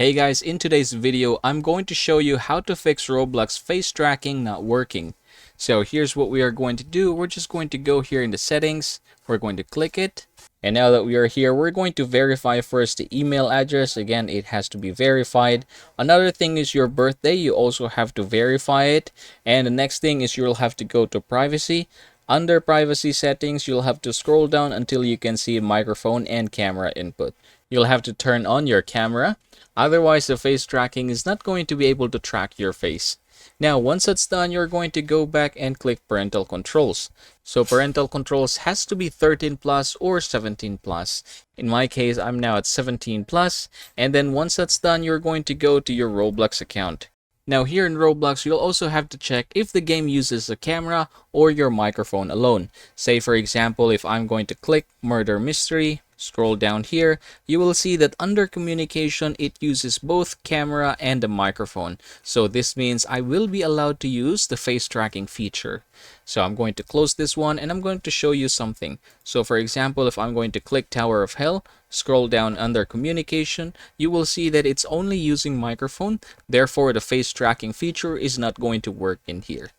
Hey guys, in today's video, I'm going to show you how to fix Roblox face tracking not working. So here's what we are going to do. We're just going to go here in the settings. We're going to click it. And now that we are here, we're going to verify first the email address. Again, it has to be verified. Another thing is your birthday. You also have to verify it. And the next thing is you'll have to go to privacy. Under privacy settings, you'll have to scroll down until you can see microphone and camera input. You'll have to turn on your camera. Otherwise, the face tracking is not going to be able to track your face. Now, once that's done, you're going to go back and click parental controls. So parental controls has to be 13 plus or 17 plus. In my case, I'm now at 17 plus. And then once that's done, you're going to go to your Roblox account. Now here in Roblox, you'll also have to check if the game uses a camera or your microphone alone. Say for example, if I'm going to click Murder Mystery, scroll down here, you will see that under communication, it uses both camera and the microphone. So this means I will be allowed to use the face tracking feature. So I'm going to close this one and I'm going to show you something. So for example, if I'm going to click Tower of Hell, scroll down under communication, you will see that it's only using microphone. Therefore, the face tracking feature is not going to work in here.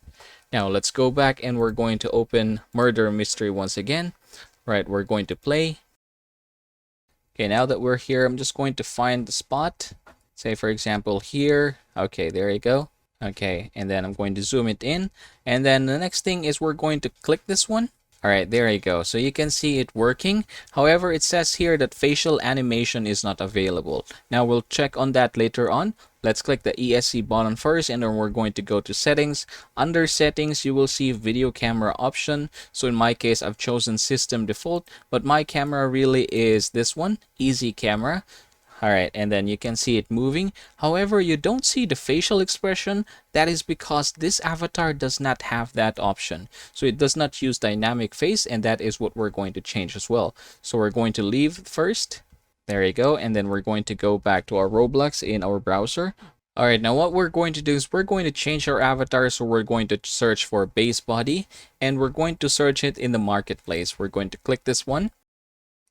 Now let's go back and we're going to open Murder Mystery once again. Right, we're going to play. Okay, now that we're here, I'm just going to find the spot. Say for example here. Okay, there you go. Okay, and then I'm going to zoom it in. And then the next thing is we're going to click this one. All right, there you go. So you can see it working. However, it says here that facial animation is not available. Now we'll check on that later on. Let's click the ESC button first, and then we're going to go to settings. Under settings, you will see video camera option. So in my case, I've chosen system default, but my camera really is this one, easy camera. All right, and then you can see it moving. However, you don't see the facial expression. That is because this avatar does not have that option. So it does not use dynamic face, and that is what we're going to change as well. So we're going to leave first. There you go. And then we're going to go back to our Roblox in our browser. All right, now what we're going to do is we're going to change our avatar. So we're going to search for base body, and we're going to search it in the marketplace. We're going to click this one.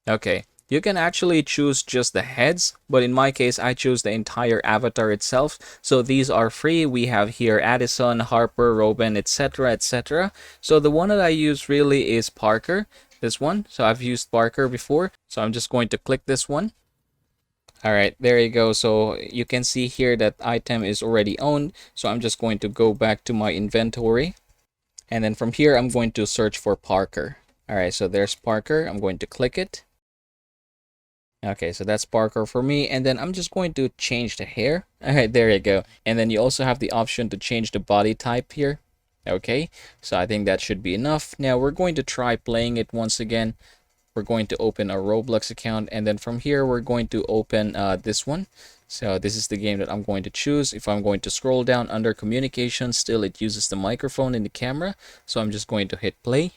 Okay. You can actually choose just the heads, but in my case, I choose the entire avatar itself. So these are free. We have here Addison, Harper, Robin, etc., etc. So the one that I use really is Parker, this one. So I've used Parker before. So I'm just going to click this one. All right, there you go. So you can see here that item is already owned. So I'm just going to go back to my inventory. And then from here, I'm going to search for Parker. All right, so there's Parker. I'm going to click it. Okay, so that's Parker for me, and then I'm just going to change the hair. All right, there you go. And then you also have the option to change the body type here. Okay, so I think that should be enough. Now we're going to try playing it once again. We're going to open our Roblox account, and then from here we're going to open this one. So this is the game that I'm going to choose. If I'm going to scroll down under communication, still it uses the microphone and the camera. So I'm just going to hit play.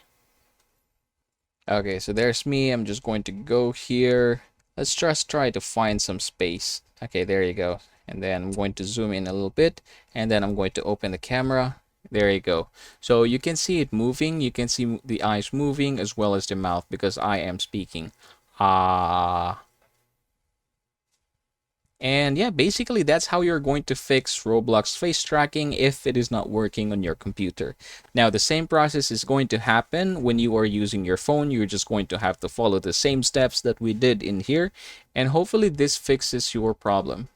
Okay, so there's me. I'm just going to go here. Let's just try to find some space. Okay, there you go. And then I'm going to zoom in a little bit. And then I'm going to open the camera. There you go. So you can see it moving. You can see the eyes moving as well as the mouth because I am speaking. And yeah, basically that's how you're going to fix Roblox face tracking if it is not working on your computer. Now, the same process is going to happen when you are using your phone. You're just going to have to follow the same steps that we did in here. And hopefully this fixes your problem.